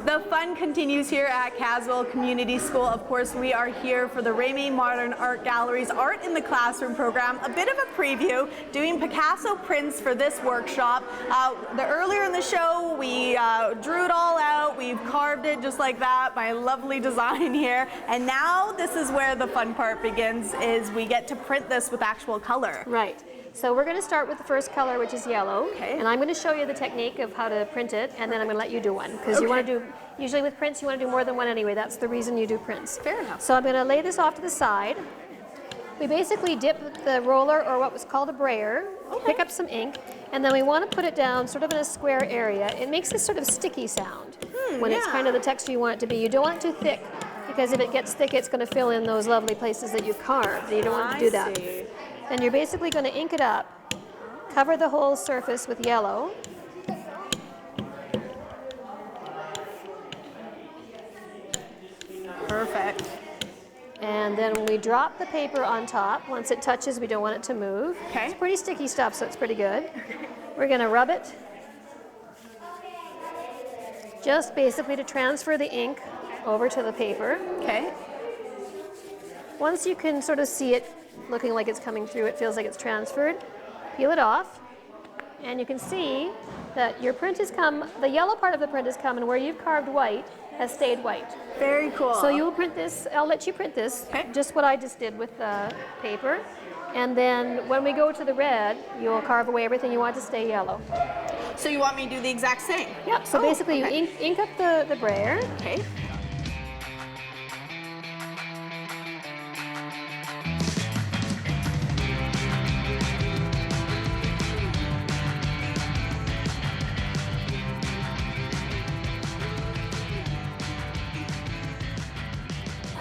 The fun continues here at Caswell Community School. Of course, we are here for the Remai Modern Art Gallery's Art in the Classroom program. A bit of a preview, doing Picasso prints for this workshop. Earlier in the show, we drew it all out. We've carved it just like that, my lovely design here. And now this is where the fun part begins, is we get to print this with actual color. Right. So we're going to start with the first color, which is yellow. Okay. And I'm going to show you the technique of how to print it, and then I'm going to let you do one. Because you want to do, usually with prints, you want to do more than one anyway. That's the reason you do prints. Fair enough. So I'm going to lay this off to the side. We basically dip the roller, or what was called a brayer, pick up some ink, and then we want to put it down sort of in a square area. It makes this sort of sticky sound when it's kind of the texture you want it to be. You don't want it too thick, because if it gets thick, it's going to fill in those lovely places that you carved. You don't want to do that. See. Then you're basically going to ink it up, cover the whole surface with yellow. Perfect. And then we drop the paper on top. Once it touches, we don't want it to move. Okay. It's pretty sticky stuff, so it's pretty good. We're going to rub it, just basically to transfer the ink over to the paper. Okay. Once you can sort of see it looking like it's coming through, it feels like it's transferred, peel it off, and you can see that your print has come, the yellow part of the print has come, and where you've carved white has stayed white. Very cool. So you'll print this, I'll let you print this, just what I just did with the paper, and then when we go to the red, you'll carve away everything you want to stay yellow. So you want me to do the exact same? Yep, so basically you ink up the brayer. Okay.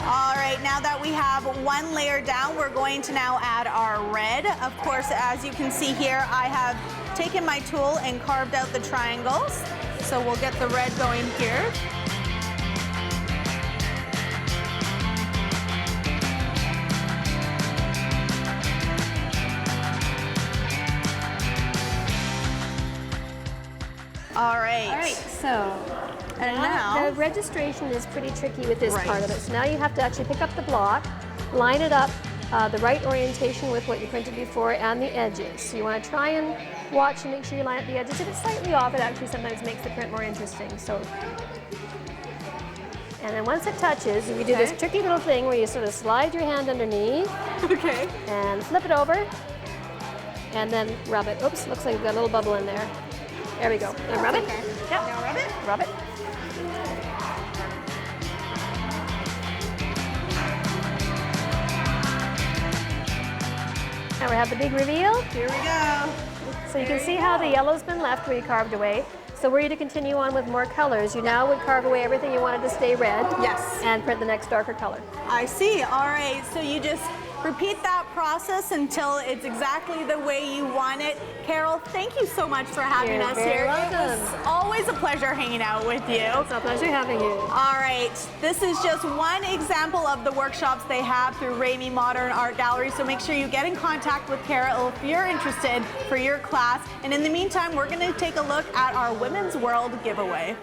All right, now that we have one layer down, we're going to now add our red. Of course, as you can see here, I have taken my tool and carved out the triangles. So we'll get the red going here. All right, so and now the registration is pretty tricky with this part of it. So now you have to actually pick up the block, line it up the right orientation with what you printed before and the edges. So you want to try and watch and make sure you line up the edges. If it's slightly off, it actually sometimes makes the print more interesting. So, and then once it touches, you do this tricky little thing where you sort of slide your hand underneath and flip it over and then rub it. Oops, looks like we've got a little bubble in there. There we go. And rub it. Yep. Now rub it. Rub it. Now we have the big reveal. Here we go. So you can see how the yellow's been left where you carved away. So were you to continue on with more colors, you now would carve away everything you wanted to stay red. Yes. And print the next darker color. I see. All right. So you just repeat that process until it's exactly the way you want it. Carol, thank you so much for having us here. You're welcome. It was always a pleasure hanging out with you. It's a pleasure having you. All right. This is just one example of the workshops they have through Remai Modern Art Gallery. So make sure you get in contact with Carol if you're interested for your class. And in the meantime, we're going to take a look at our Women's World giveaway.